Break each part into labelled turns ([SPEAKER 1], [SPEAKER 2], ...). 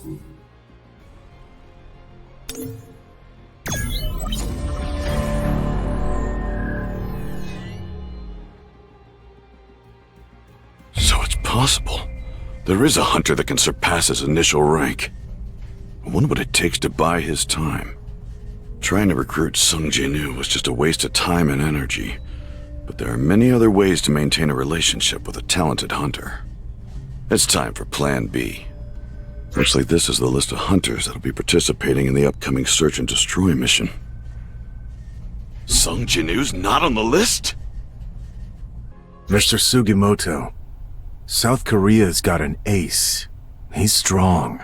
[SPEAKER 1] So it's possible. There is a hunter that can surpass his initial rank. I wonder what it takes to buy his time. Trying to recruit Sung Jin-woo was just a waste of time and energy. But there are many other ways to maintain a relationship with a talented hunter. It's time for Plan B. Looks like this is the list of hunters that'll be participating in the upcoming Search and Destroy mission. Sung Jin-woo's not on the list?
[SPEAKER 2] Mr. Sugimoto, South Korea's got an ace. He's strong.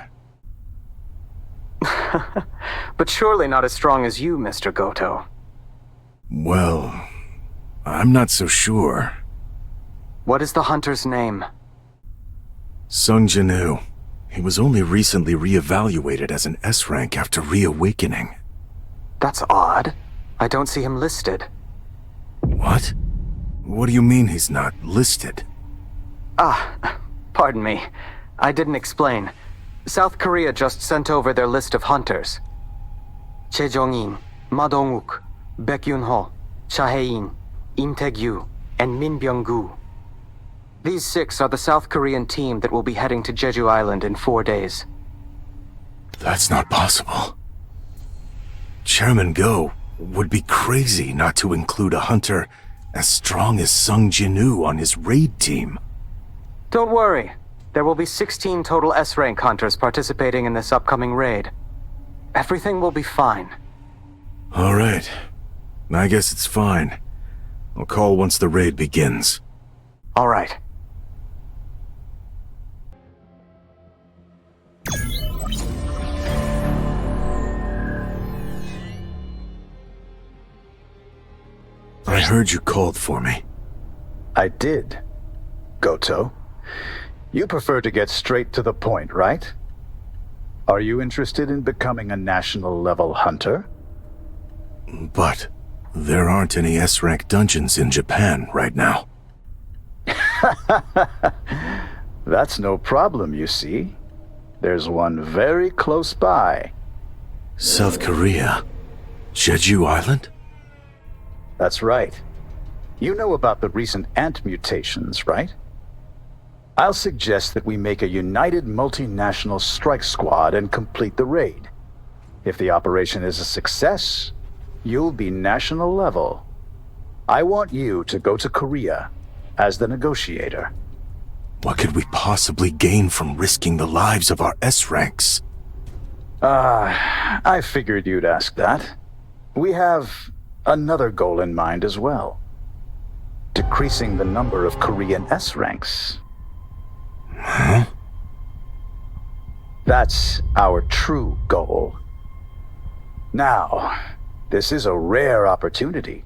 [SPEAKER 3] But surely not as strong as you, Mr. Goto.
[SPEAKER 2] Well, I'm not so sure.
[SPEAKER 3] What is the hunter's name?
[SPEAKER 2] Sung Jin-woo. He was only recently re-evaluated as an S-rank after reawakening.
[SPEAKER 3] That's odd. I don't see him listed.
[SPEAKER 2] What? What do you mean he's not listed?
[SPEAKER 3] Pardon me. I didn't explain. South Korea just sent over their list of hunters. Che Jong-in, Ma Dong-wook, Baek Yun-ho, Cha Hae-in, Im Tae-gyu, and Min Byung-gu. These 6 are the South Korean team that will be heading to Jeju Island in 4 days.
[SPEAKER 2] That's not possible. Chairman Go would be crazy not to include a hunter as strong as Sung Jin-woo on his raid team.
[SPEAKER 3] Don't worry. There will be 16 total S-rank hunters participating in this upcoming raid. Everything will be fine.
[SPEAKER 2] All right. I guess it's fine. I'll call once the raid begins.
[SPEAKER 3] All right.
[SPEAKER 2] I heard you called for me.
[SPEAKER 4] I did. Goto, you prefer to get straight to the point, right? Are you interested in becoming a national-level hunter?
[SPEAKER 2] But there aren't any S-rank dungeons in Japan right now.
[SPEAKER 4] That's no problem, you see. There's one very close by.
[SPEAKER 2] South Korea? Jeju Island?
[SPEAKER 4] That's right. You know about the recent ant mutations, right? I'll suggest that we make a united multinational strike squad and complete the raid. If the operation is a success, you'll be national level. I want you to go to Korea as the negotiator.
[SPEAKER 2] What could we possibly gain from risking the lives of our S-ranks?
[SPEAKER 4] I figured you'd ask that. We have another goal in mind as well. Decreasing the number of Korean S-ranks.
[SPEAKER 2] Huh?
[SPEAKER 4] That's our true goal. Now, this is a rare opportunity.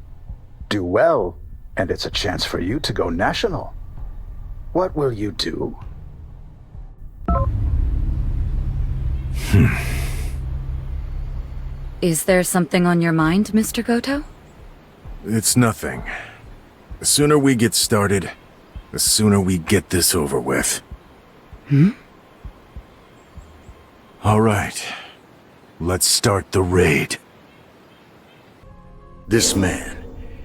[SPEAKER 4] Do well, and it's a chance for you to go national. What will you do?
[SPEAKER 5] Is there something on your mind, Mr. Goto?
[SPEAKER 2] It's nothing. The sooner we get started, the sooner we get this over with. All right. Let's start the raid.
[SPEAKER 6] This man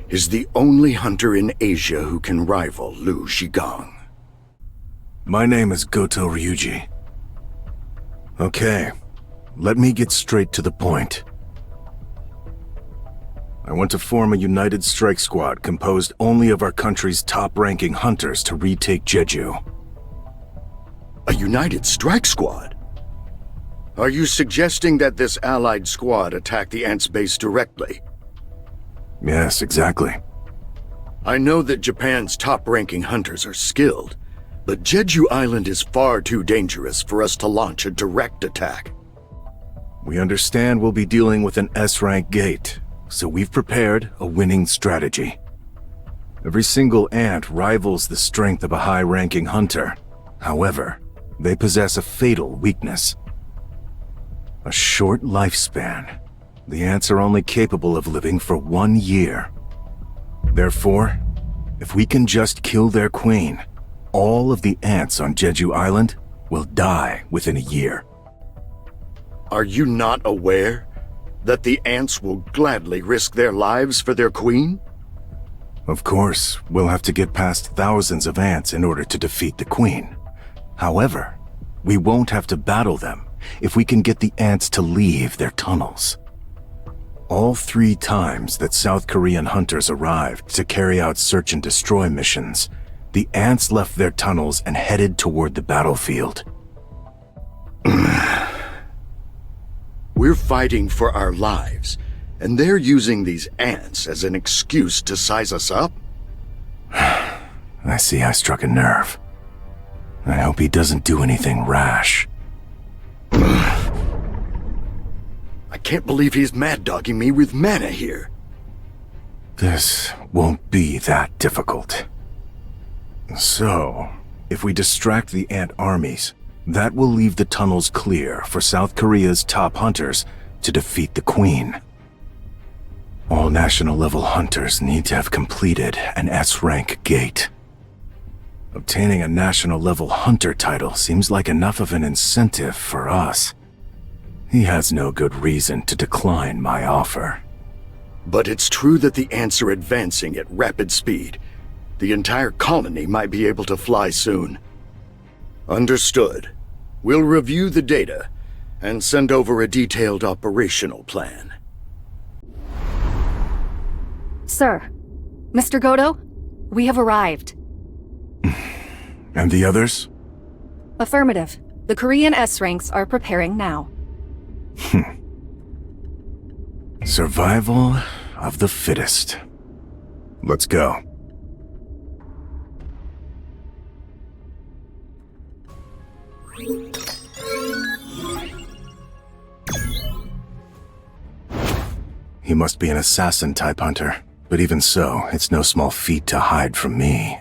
[SPEAKER 6] is the only hunter in Asia who can rival Liu Shigang.
[SPEAKER 2] My name is Goto Ryuji. Okay, let me get straight to the point. I want to form a united strike squad composed only of our country's top-ranking hunters to retake Jeju.
[SPEAKER 6] A united strike squad? Are you suggesting that this allied squad attack the Ants base directly?
[SPEAKER 2] Yes, exactly.
[SPEAKER 6] I know that Japan's top-ranking hunters are skilled, but Jeju Island is far too dangerous for us to launch a direct attack.
[SPEAKER 2] We understand we'll be dealing with an S-rank gate, so we've prepared a winning strategy. Every single ant rivals the strength of a high-ranking hunter. However, they possess a fatal weakness. A short lifespan. The ants are only capable of living for 1 year. Therefore, if we can just kill their queen, all of the ants on Jeju Island will die within a year.
[SPEAKER 6] Are you not aware that the ants will gladly risk their lives for their queen?
[SPEAKER 2] Of course, we'll have to get past thousands of ants in order to defeat the Queen. However, we won't have to battle them if we can get the ants to leave their tunnels. All 3 times that South Korean hunters arrived to carry out search and destroy missions, the ants left their tunnels and headed toward the battlefield.
[SPEAKER 6] We're fighting for our lives, and they're using these ants as an excuse to size us up?
[SPEAKER 2] I see I struck a nerve. I hope he doesn't do anything rash.
[SPEAKER 6] I can't believe he's mad-dogging me with mana here.
[SPEAKER 2] This won't be that difficult. So, if we distract the ant armies, that will leave the tunnels clear for South Korea's top hunters to defeat the Queen. All national-level hunters need to have completed an S-rank gate. Obtaining a national-level hunter title seems like enough of an incentive for us. He has no good reason to decline my offer.
[SPEAKER 6] But it's true that the ants are advancing at rapid speed. The entire colony might be able to fly soon. Understood. We'll review the data and send over a detailed operational plan.
[SPEAKER 7] Sir, Mr. Goto, we have arrived.
[SPEAKER 2] And the others?
[SPEAKER 7] Affirmative. The Korean S-ranks are preparing now.
[SPEAKER 2] Survival of the fittest. Let's go. He must be an assassin-type hunter, but even so, it's no small feat to hide from me.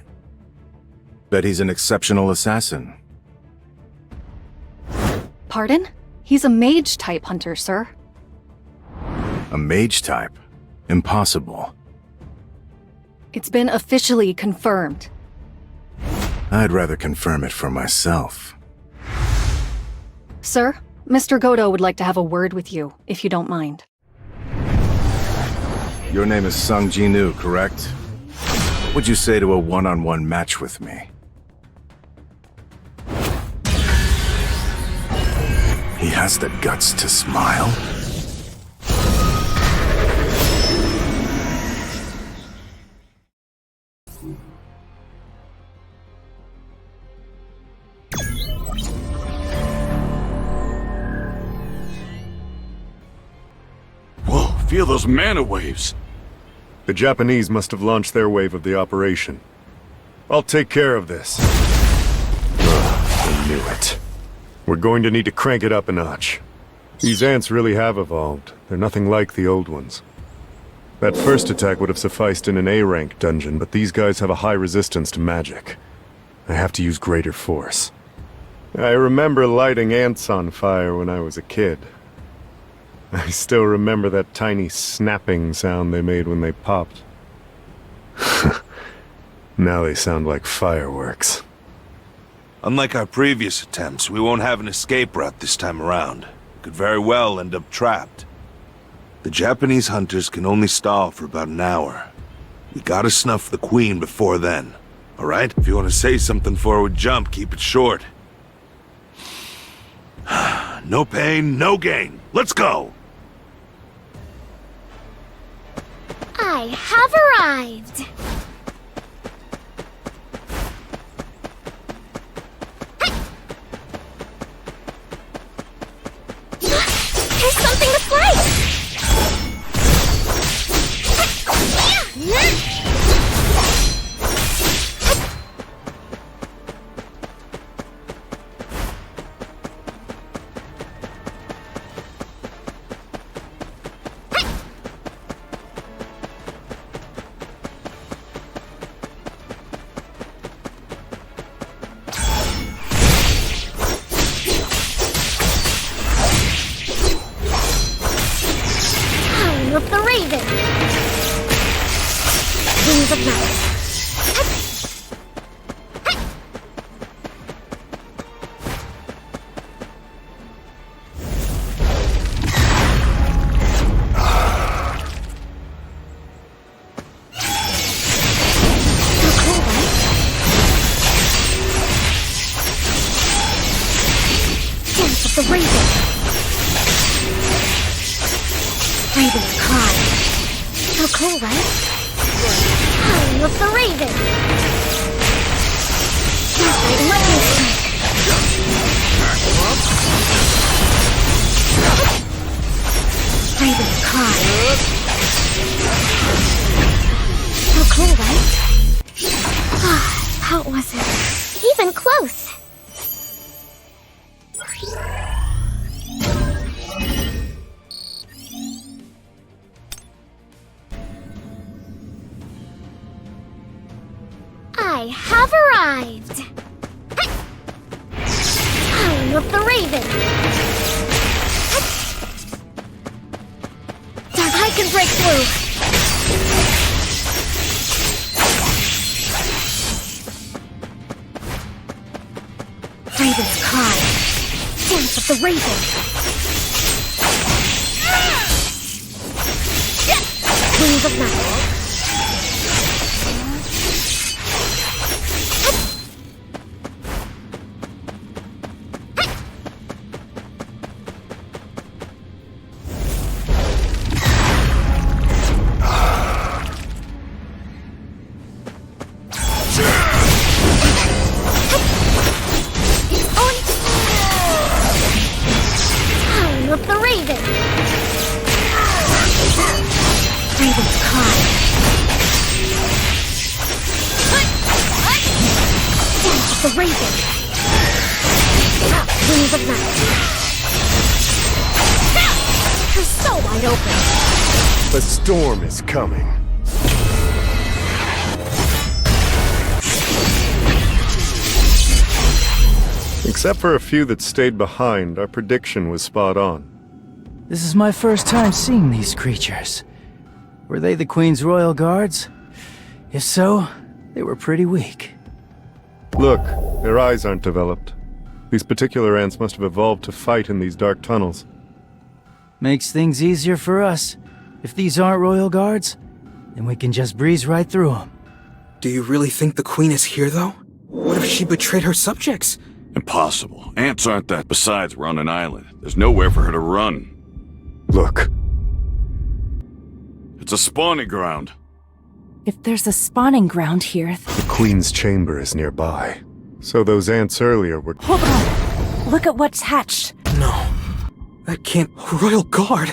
[SPEAKER 2] Bet he's an exceptional assassin.
[SPEAKER 7] Pardon? He's a mage-type hunter, sir.
[SPEAKER 2] A mage type? Impossible.
[SPEAKER 7] It's been officially confirmed.
[SPEAKER 2] I'd rather confirm it for myself.
[SPEAKER 7] Sir, Mr. Goto would like to have a word with you, if you don't mind.
[SPEAKER 2] Your name is Sung Ji-nu, correct? What would you say to a one-on-one match with me? He has the guts to smile?
[SPEAKER 1] Whoa, feel those mana waves.
[SPEAKER 8] The Japanese must have launched their wave of the operation. I'll take care of this.
[SPEAKER 2] I knew it.
[SPEAKER 8] We're going to need to crank it up a notch. These ants really have evolved. They're nothing like the old ones. That first attack would have sufficed in an A-rank dungeon, but these guys have a high resistance to magic. I have to use greater force. I remember lighting ants on fire when I was a kid. I still remember that tiny snapping sound they made when they popped. Now they sound like fireworks.
[SPEAKER 9] Unlike our previous attempts, we won't have an escape route this time around. We could very well end up trapped. The Japanese hunters can only stall for about an hour. We gotta snuff the Queen before then. Alright? If you want to say something before we jump, keep it short. No pain, no gain. Let's go!
[SPEAKER 10] I have arrived! There's something to slice! Time of the Raven! Wings of Night! right? Time of the Raven! Starlight Lightning Strike! Raven's Cry! So cool, right? How was it? Even close! I have arrived! Time of the Raven! I can break through! Raven's Cry! Dance of the Raven! Wings of Night! Of the Raven! Raven's Cry! Dance of the Raven! Wings of Night! You're so wide open!
[SPEAKER 8] The storm is coming. Except for a few that stayed behind, our prediction was spot on.
[SPEAKER 11] This is my first time seeing these creatures. Were they the Queen's royal guards? If so, they were pretty weak.
[SPEAKER 8] Look, their eyes aren't developed. These particular ants must have evolved to fight in these dark tunnels.
[SPEAKER 11] Makes things easier for us. If these aren't royal guards, then we can just breeze right through them.
[SPEAKER 12] Do you really think the Queen is here, though? What if she betrayed her subjects?
[SPEAKER 1] Impossible. Ants aren't that. Besides, we're on an island. There's nowhere for her to run.
[SPEAKER 8] Look.
[SPEAKER 1] It's a spawning ground.
[SPEAKER 7] If there's a spawning ground here...
[SPEAKER 8] The Queen's chamber is nearby. So those ants earlier were...
[SPEAKER 7] Hold on! Look at what's hatched.
[SPEAKER 12] No. That can't... Royal Guard!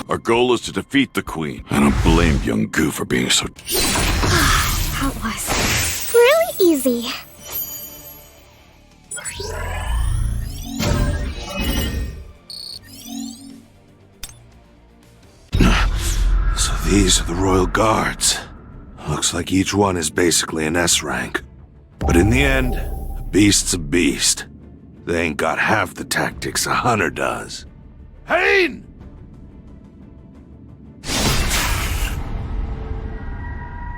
[SPEAKER 1] Our goal is to defeat the Queen. I don't blame young Goo for being so...
[SPEAKER 10] That was really easy.
[SPEAKER 9] So these are the Royal Guards. Looks like each one is basically an S rank. But in the end, a beast's a beast. They ain't got half the tactics a hunter does. Hein!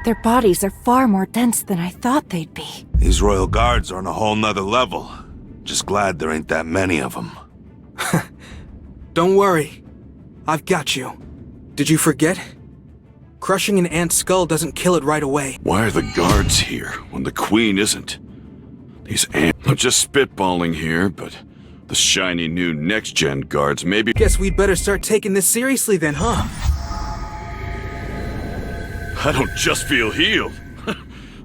[SPEAKER 7] Their bodies are far more dense than I thought they'd be.
[SPEAKER 9] These Royal Guards are on a whole nother level. Just glad there ain't that many of them.
[SPEAKER 12] Don't worry. I've got you. Did you forget? Crushing an ant's skull doesn't kill it right away.
[SPEAKER 1] Why are the guards here when the Queen isn't? These ants are just spitballing here, but the shiny new next-gen guards maybe...
[SPEAKER 12] Guess we'd better start taking this seriously then, huh?
[SPEAKER 1] I don't just feel healed.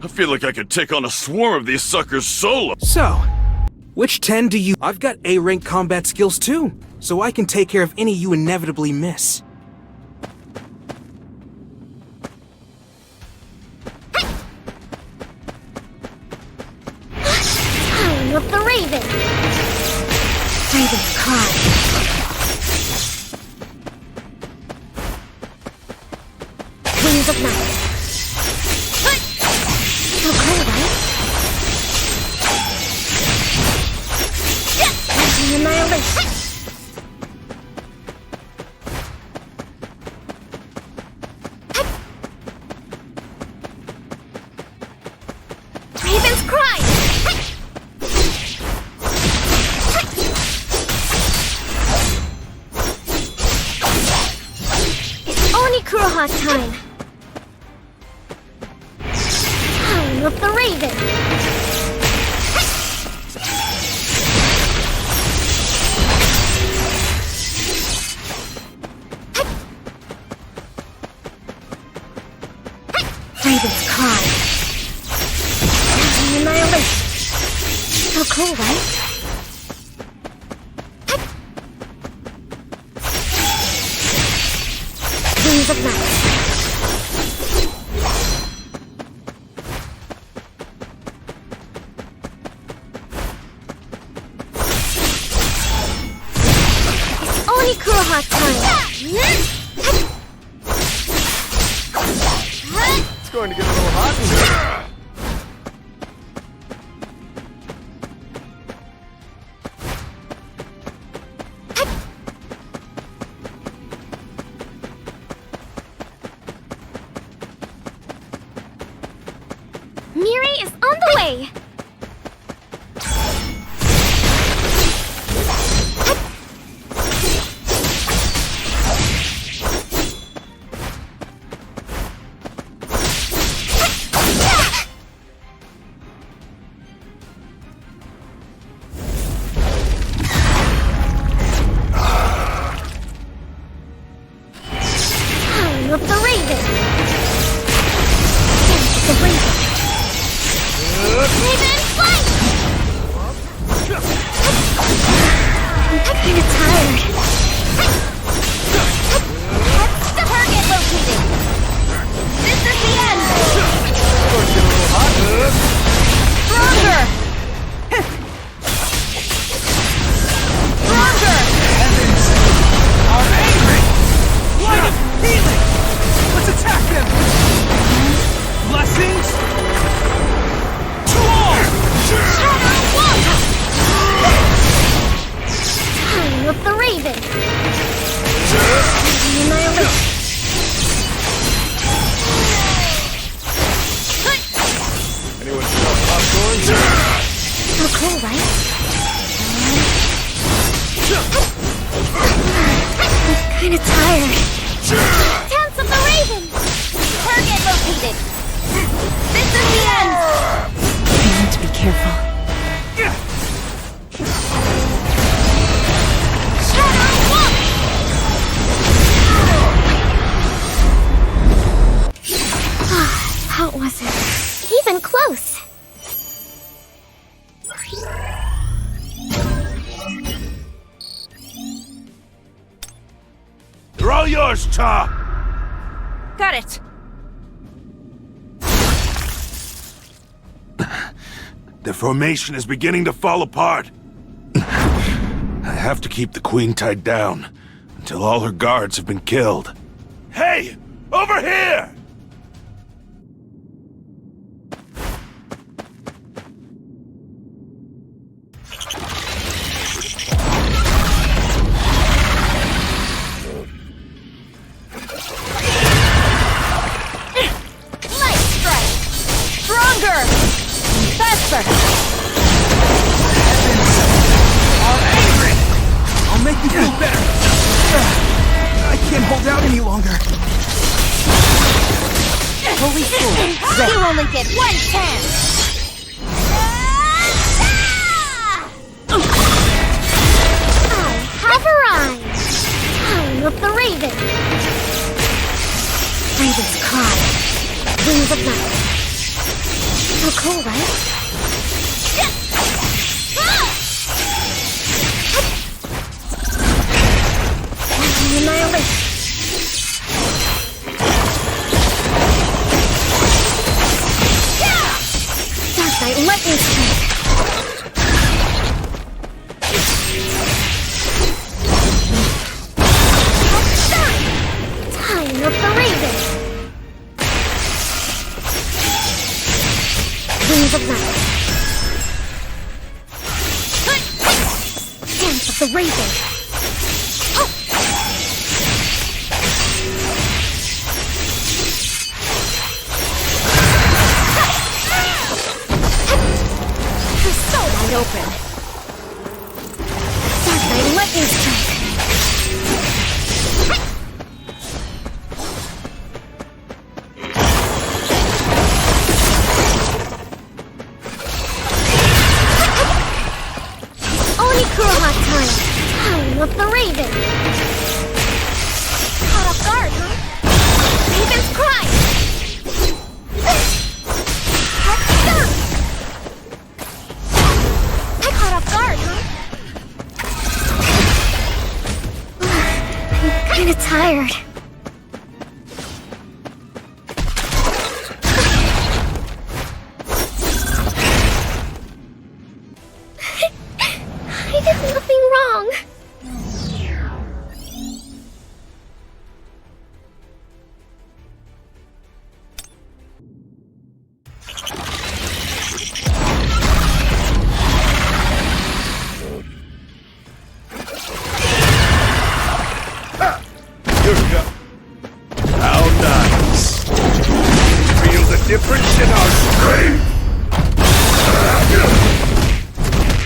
[SPEAKER 1] I feel like I could take on a swarm of these suckers solo.
[SPEAKER 12] So, which 10 do you... I've got A-rank combat skills too, so I can take care of any you inevitably miss.
[SPEAKER 10] Time of the Raven! Raven's Cry! Wings of Night! So cool, right? Annihilation! Raven's Cry! It's Onikuroha time! Time of the Raven! So cool, right? Wings of Night. Oni Kuroha time.
[SPEAKER 2] It's going to get a little hot in here.
[SPEAKER 10] Mirai is on the way! Time of the Raven! Dance of the Raven! Raven, fight! I'm kinda tired. Target located! This is the end! Stronger! Stronger!
[SPEAKER 12] Heavens are angry! Light of healing! Let's attack them! Blessings to all!
[SPEAKER 10] Shadow Walk! Time of the Raven! Annihilation!
[SPEAKER 2] Anyone smell popcorn?
[SPEAKER 10] So cool, right? I'm kinda tired. Dance of the Raven! Target located! This is the end!
[SPEAKER 5] I need to be careful.
[SPEAKER 10] Shadow Walk! How was it? Even close.
[SPEAKER 9] They're all yours, Cha!
[SPEAKER 5] Got it.
[SPEAKER 9] Their formation is beginning to fall apart. I have to keep the Queen tied down until all her guards have been killed. Hey! Over here!
[SPEAKER 10] Light strike! Stronger! Faster!
[SPEAKER 12] Are angry! I'll make you feel better! I can't hold out any longer.
[SPEAKER 10] Holy fool! You only get one chance! I have arrived! Time of the Raven! Raven's cry. Wings of Night. So cool, right? Annihilation. Dark Lightning Strike. Time of the Raven. Wings of Night. Dance of the Raven. So wide open. Dark Lightning Strike. Oni Kuroha time. Time of the Raven. Caught off guard, huh? Raven's cry. tired. I did nothing wrong.
[SPEAKER 9] How nice. Feel the difference in our strength.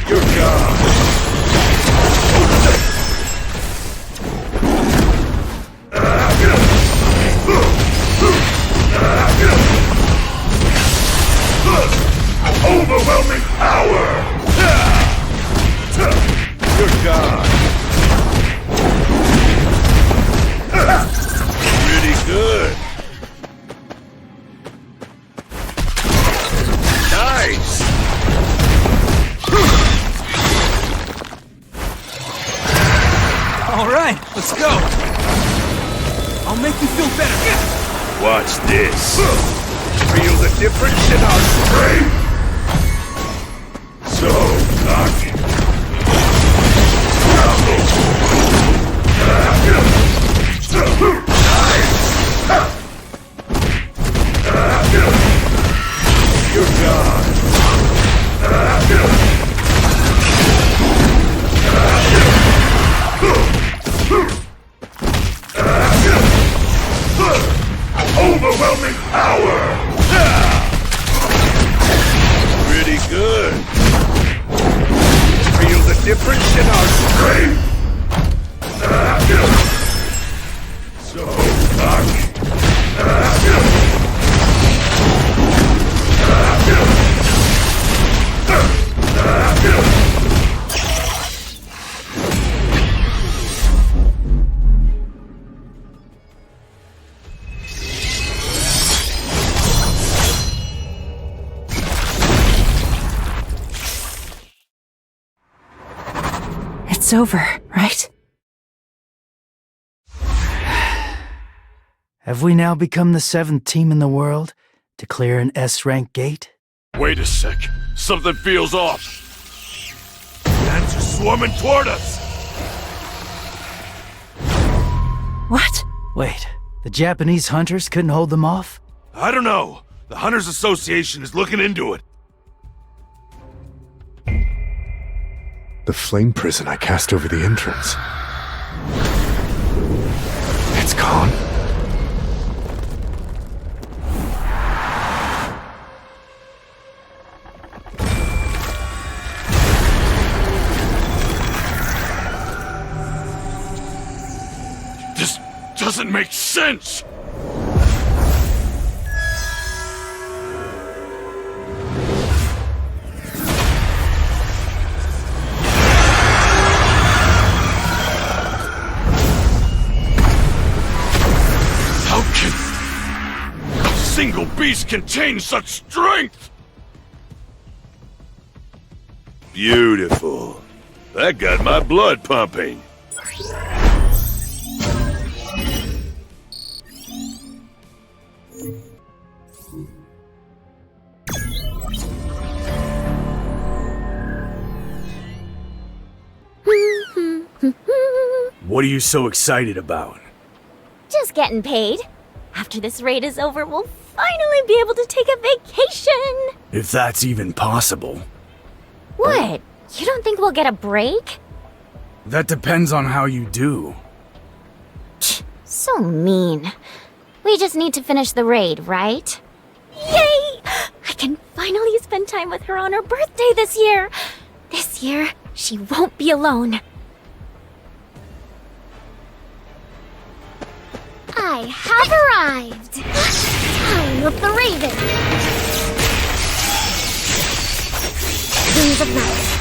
[SPEAKER 9] You're gone. Overwhelming power. You're gone. Pretty good. Nice.
[SPEAKER 12] All right, let's go. I'll make you feel better.
[SPEAKER 9] Watch this. Feel the difference in our strength. So cocky. You're gone. Overwhelming power. Pretty good. Feel the difference in our strength. So cocky.
[SPEAKER 5] It's over, right?
[SPEAKER 11] Have we now become the 7th team in the world to clear an S-rank gate?
[SPEAKER 1] Wait a sec. Something feels off.
[SPEAKER 9] Ants are swarming toward us.
[SPEAKER 5] What?
[SPEAKER 11] Wait, the Japanese hunters couldn't hold them off?
[SPEAKER 9] I don't know. The Hunters Association is looking into it.
[SPEAKER 8] The flame prison I cast over the entrance. It's gone.
[SPEAKER 1] This doesn't make sense! How can a single beast contain such strength?
[SPEAKER 9] Beautiful. That got my blood pumping.
[SPEAKER 2] What are you so excited about?
[SPEAKER 10] Just getting paid. After this raid is over, we'll finally be able to take a vacation.
[SPEAKER 2] If that's even possible.
[SPEAKER 10] What? You don't think we'll get a break?
[SPEAKER 2] That depends on how you do.
[SPEAKER 10] So mean. We just need to finish the raid, right? Yay! I can finally spend time with her on her birthday this year. This year, she won't be alone. I have arrived! Time of the Raven! Wings of Night.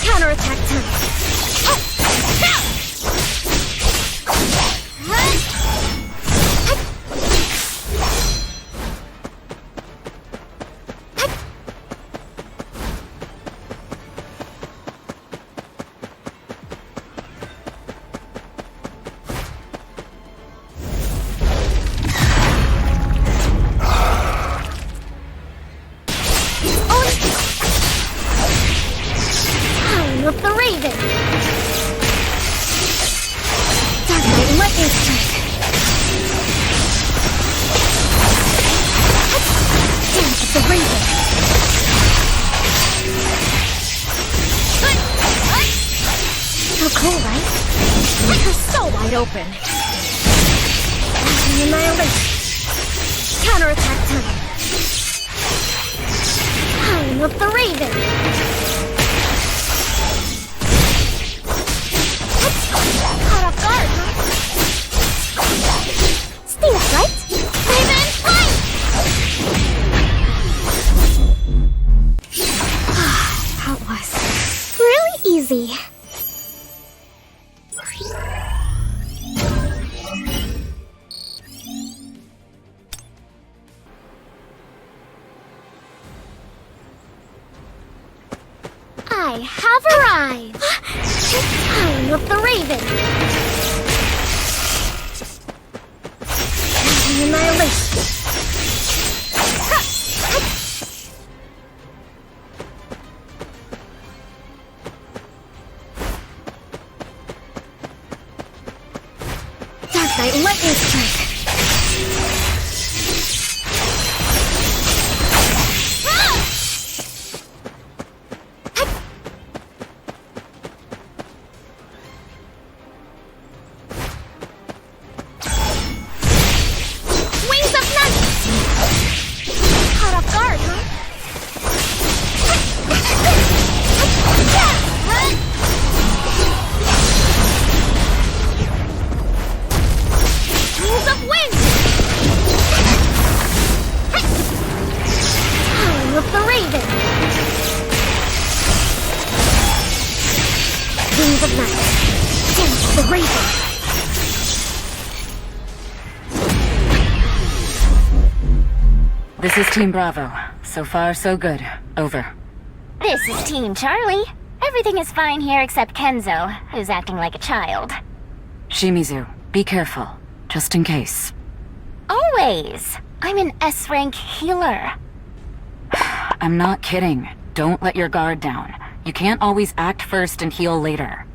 [SPEAKER 10] Counterattack time! of the Raven! Dark Knight and Lightning Strike! Dance of the Raven! So cool, right? You're so wide open! Lightning Annihilation! Counterattack time! Time of the Raven! Caught off guard, huh? Steel right? Raven flight! That was really easy. I have arrived! Time of the Raven! Annihilation! Dark Knight and Lightning Strike!
[SPEAKER 5] This is Team Bravo. So far, so good. Over.
[SPEAKER 10] This is Team Charlie. Everything is fine here except Kenzo, who's acting like a child.
[SPEAKER 5] Shimizu, be careful. Just in case.
[SPEAKER 10] Always. I'm an S-rank healer.
[SPEAKER 5] I'm not kidding. Don't let your guard down. You can't always act first and heal later.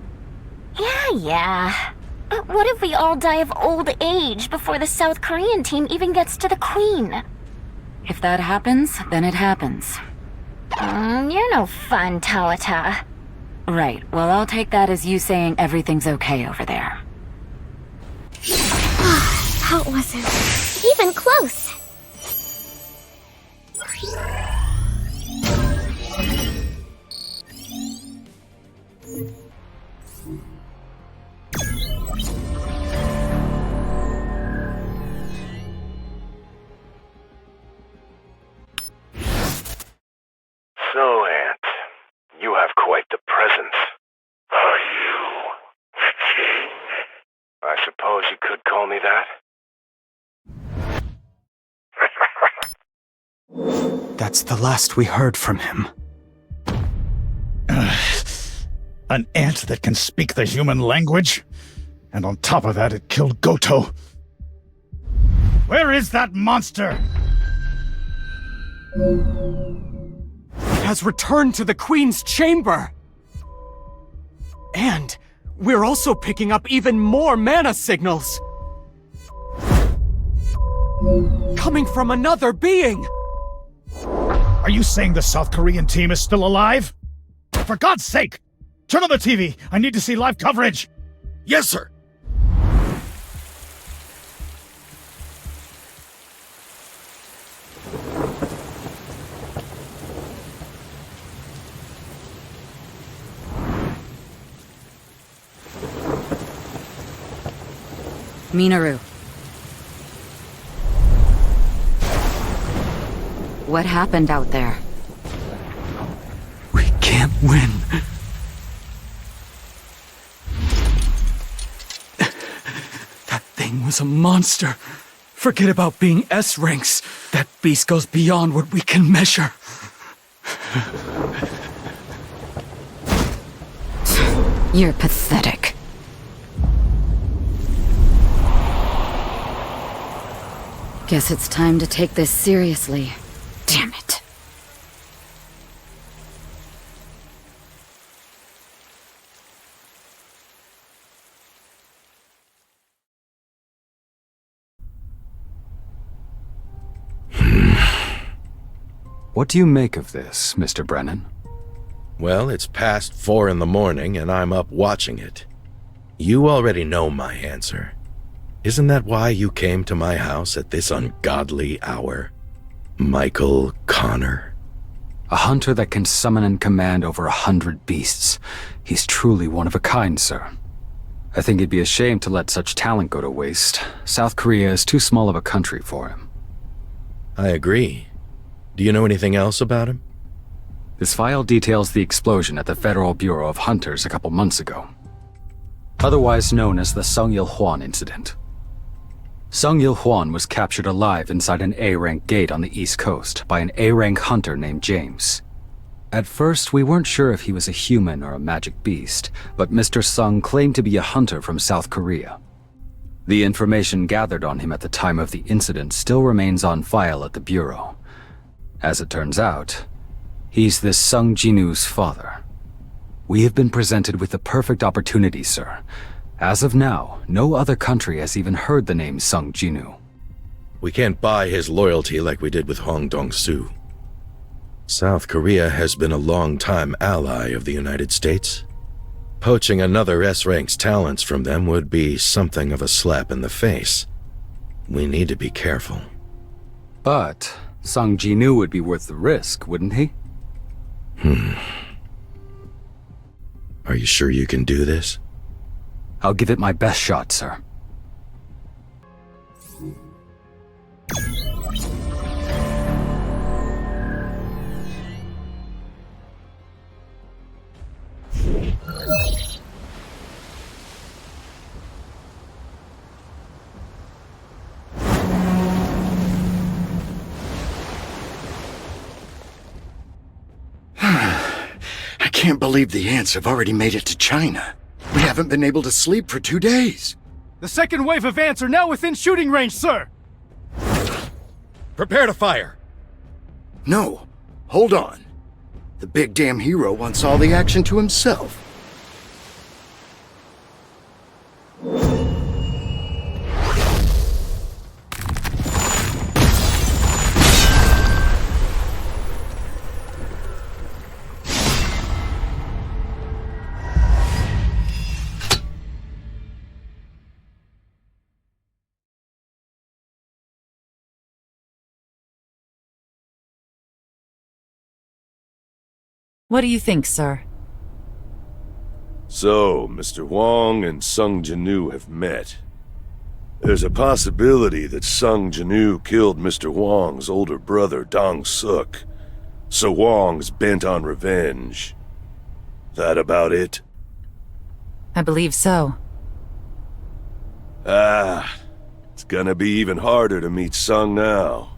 [SPEAKER 10] Yeah. But what if we all die of old age before the South Korean team even gets to the Queen?
[SPEAKER 5] If that happens, then it happens.
[SPEAKER 10] You're no fun, Tawata.
[SPEAKER 5] Right. Well, I'll take that as you saying everything's okay over there.
[SPEAKER 10] That wasn't even close.
[SPEAKER 13] So, Aunt, you have quite the presence. Are you? I suppose you could call me that?
[SPEAKER 12] That's the last we heard from him.
[SPEAKER 4] An ant that can speak the human language? And on top of that, it killed Goto. Where is that monster?
[SPEAKER 12] It has returned to the Queen's chamber! And we're also picking up even more mana signals! Coming from another being!
[SPEAKER 4] Are you saying the South Korean team is still alive? For God's sake! Turn on the TV! I need to see live coverage!
[SPEAKER 1] Yes, sir.
[SPEAKER 5] Minoru. What happened out there?
[SPEAKER 12] We can't win. That thing was a monster. Forget about being S-ranks. That beast goes beyond what we can measure.
[SPEAKER 5] You're pathetic. Guess it's time to take this seriously. Damn it.
[SPEAKER 14] What do you make of this, Mr. Brennan?
[SPEAKER 15] Well, it's past 4 in the morning and I'm up watching it. You already know my answer. Isn't that why you came to my house at this ungodly hour? Michael Connor?
[SPEAKER 14] A hunter that can summon and command over 100 beasts. He's truly one of a kind, sir. I think it'd be a shame to let such talent go to waste. South Korea is too small of a country for him.
[SPEAKER 15] I agree. Do you know anything else about him?
[SPEAKER 14] This file details the explosion at the Federal Bureau of Hunters a couple months ago. Otherwise known as the Sung Il-hwan incident. Sung Il-hwan was captured alive inside an A-rank gate on the East Coast by an A-rank hunter named James. At first, we weren't sure if he was a human or a magic beast, but Mr. Sung claimed to be a hunter from South Korea. The information gathered on him at the time of the incident still remains on file at the Bureau. As it turns out, he's this Sung Jinu's father. We have been presented with the perfect opportunity, sir. As of now, no other country has even heard the name Sung Jinu.
[SPEAKER 15] We can't buy his loyalty like we did with Hong Dong-soo. South Korea has been a long-time ally of the United States. Poaching another S-rank's talents from them would be something of a slap in the face. We need to be careful.
[SPEAKER 14] But Sung Jinu would be worth the risk, wouldn't he?
[SPEAKER 15] Are you sure you can do this?
[SPEAKER 14] I'll give it my best shot, sir.
[SPEAKER 6] I can't believe the ants have already made it to China. We haven't been able to sleep for 2 days.
[SPEAKER 16] The second wave of ants are now within shooting range, sir!
[SPEAKER 15] Prepare to fire!
[SPEAKER 6] No, hold on. The big damn hero wants all the action to himself.
[SPEAKER 17] What do you think, sir?
[SPEAKER 18] So, Mr. Wong and Sung Jinu have met. There's a possibility that Sung Jinu killed Mr. Wong's older brother, Dong Suk. So Wong's bent on revenge. That about it?
[SPEAKER 17] I believe so.
[SPEAKER 18] It's gonna be even harder to meet Sung now.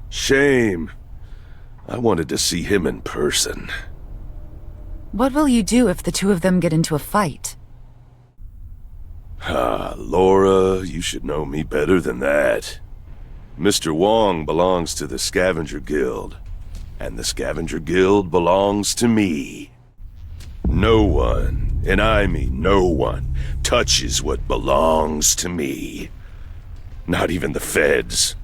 [SPEAKER 18] Shame. I wanted to see him in person.
[SPEAKER 17] What will you do if the two of them get into a fight?
[SPEAKER 18] Laura, you should know me better than that. Mr. Wong belongs to the Scavenger Guild, and the Scavenger Guild belongs to me. No one, and I mean no one, touches what belongs to me. Not even the feds.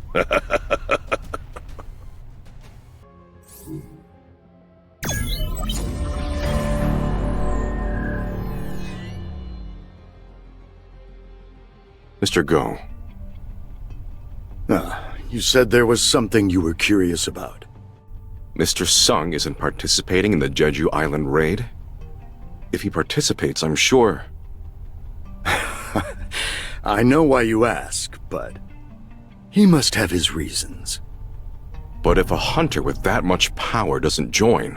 [SPEAKER 1] Mr. Go.
[SPEAKER 6] You said there was something you were curious about.
[SPEAKER 19] Mr. Sung isn't participating in the Jeju Island raid? If he participates, I'm sure...
[SPEAKER 6] I know why you ask, but... he must have his reasons.
[SPEAKER 19] But if a hunter with that much power doesn't join...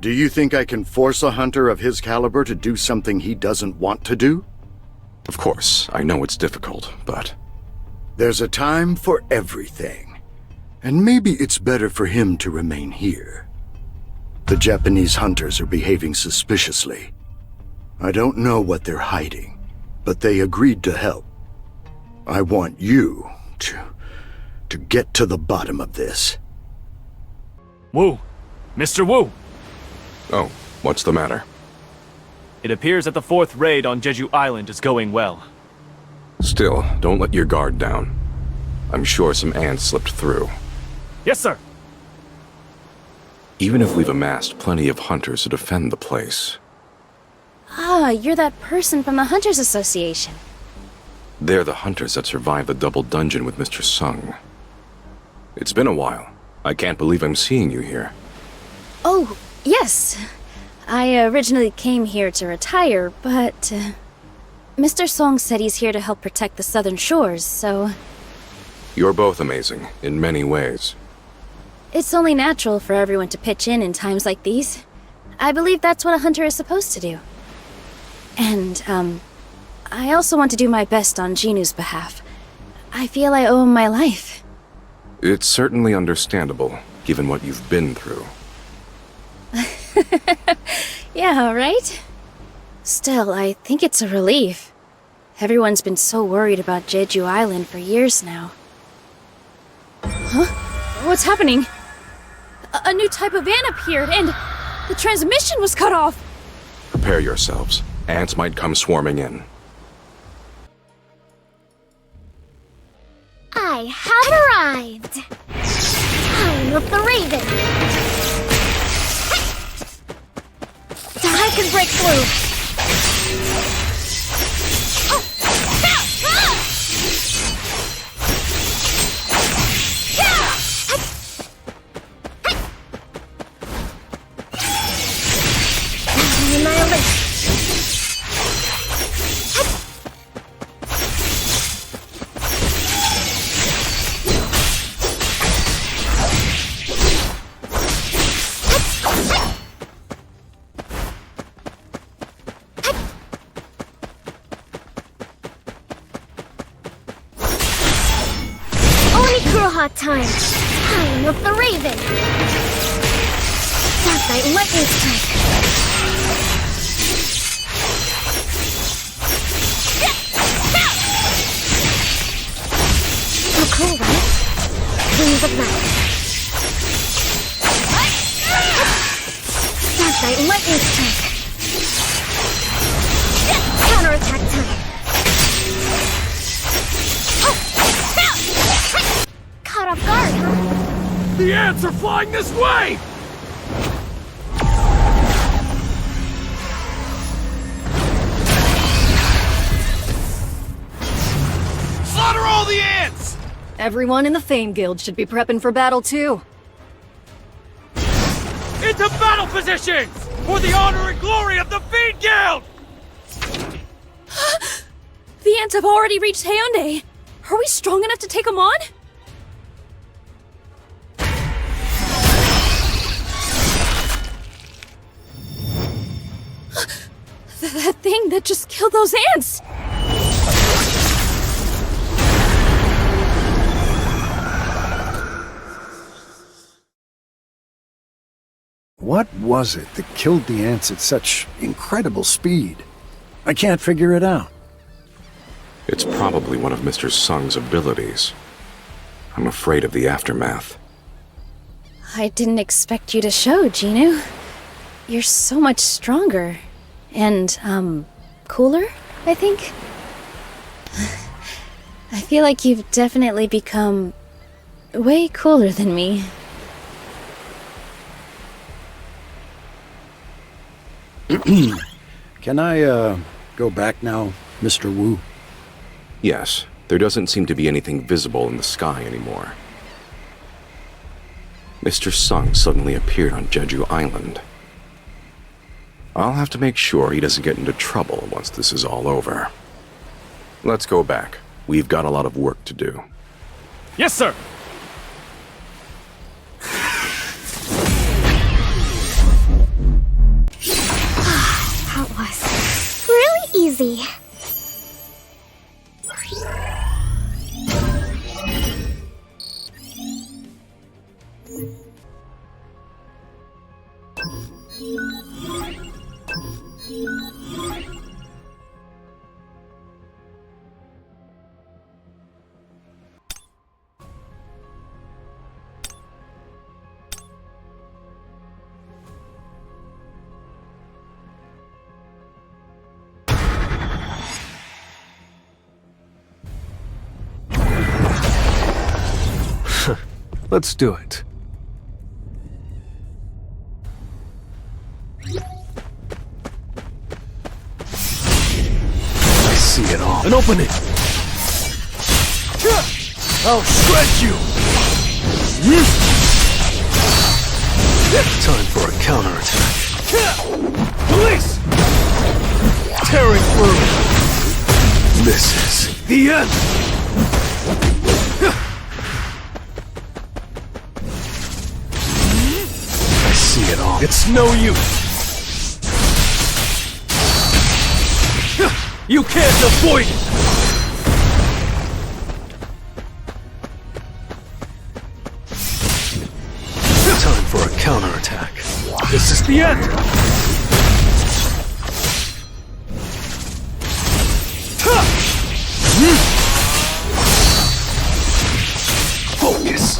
[SPEAKER 6] Do you think I can force a hunter of his caliber to do something he doesn't want to do?
[SPEAKER 19] Of course, I know it's difficult, but...
[SPEAKER 6] There's a time for everything. And maybe it's better for him to remain here. The Japanese hunters are behaving suspiciously. I don't know what they're hiding, but they agreed to help. I want you to get to the bottom of this.
[SPEAKER 16] Wu! Mr. Wu!
[SPEAKER 19] Oh, what's the matter?
[SPEAKER 16] It appears that the fourth raid on Jeju Island is going well.
[SPEAKER 19] Still, don't let your guard down. I'm sure some ants slipped through.
[SPEAKER 16] Yes, sir!
[SPEAKER 19] Even if we've amassed plenty of hunters to defend the place,
[SPEAKER 10] Ah, you're that person from the Hunters Association.
[SPEAKER 19] they're the hunters that survived the double dungeon with Mr. Sung. It's been a while. I can't believe I'm seeing you here.
[SPEAKER 10] Oh, yes. I originally came here to retire, but Mr. Song said he's here to help protect the southern shores, so
[SPEAKER 19] You're both amazing, in many ways.
[SPEAKER 10] it's only natural for everyone to pitch in times like these. I believe that's what a hunter is supposed to do. And, I also want to do my best on Jinu's behalf. I feel I owe him my life.
[SPEAKER 19] It's certainly understandable, given what you've been through.
[SPEAKER 10] Yeah, right? Still, I think it's a relief. Everyone's been so worried about Jeju Island for years now. Huh? What's happening? A new type of ant appeared, and the transmission was cut off!
[SPEAKER 19] Prepare yourselves. Ants might come swarming in.
[SPEAKER 10] I have arrived! Time of the Raven! I can break through! Time of the Raven! Dark Knight Lightning Strike! So cool, right? Wings of Night! Dark Knight Lightning Strike! Counterattack time! Caught off guard, huh?
[SPEAKER 13] The ants are flying this way! Slaughter all the ants!
[SPEAKER 7] Everyone in the Fame Guild should be prepping for battle too.
[SPEAKER 13] Into battle positions! For the honor and glory of the Fiend Guild!
[SPEAKER 7] The ants have already reached Hyundai. Are we strong enough to take them on? That thing that just killed those ants!
[SPEAKER 20] What was it that killed the ants at such incredible speed? I can't figure it out.
[SPEAKER 19] It's probably one of Mr. Sung's abilities. I'm afraid of the aftermath.
[SPEAKER 10] I didn't expect you to show, Jinu. You're so much stronger. And, cooler, I think? I feel like you've definitely become way cooler than me.
[SPEAKER 20] Can I, go back now, Mr. Wu?
[SPEAKER 19] Yes, there doesn't seem to be anything visible in the sky anymore. Mr. Sung suddenly appeared on Jeju Island. I'll have to make sure he doesn't get into trouble once this is all over. Let's go back. We've got a lot of work to do.
[SPEAKER 16] Yes, sir!
[SPEAKER 10] That was really easy.
[SPEAKER 20] Let's do it.
[SPEAKER 11] An opening! I'll shred you! Time for a counterattack. Police! Tearing through! This is the end! I see it all. It's no use! You can't avoid it! Time for a counterattack. This is the end! Focus!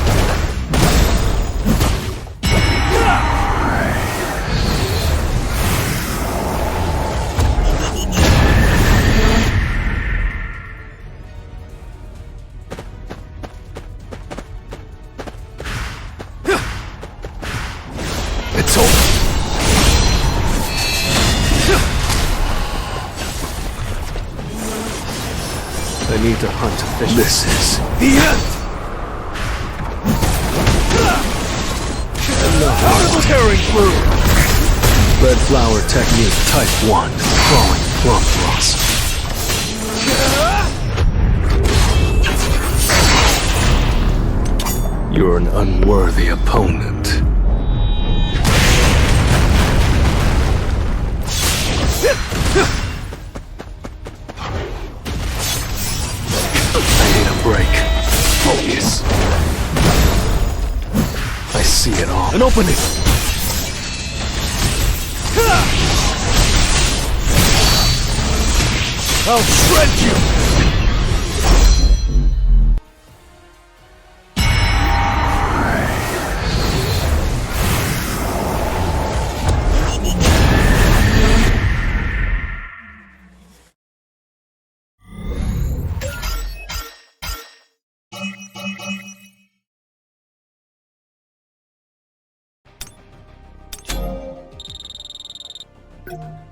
[SPEAKER 11] It's over. I need to hunt efficiently. This is the end! Tearing through! Red flower technique type 1. Crawling plum blossom. You're an unworthy opponent. I need a break. Focus. I see it all. An opening! I'll shred you!
[SPEAKER 10] you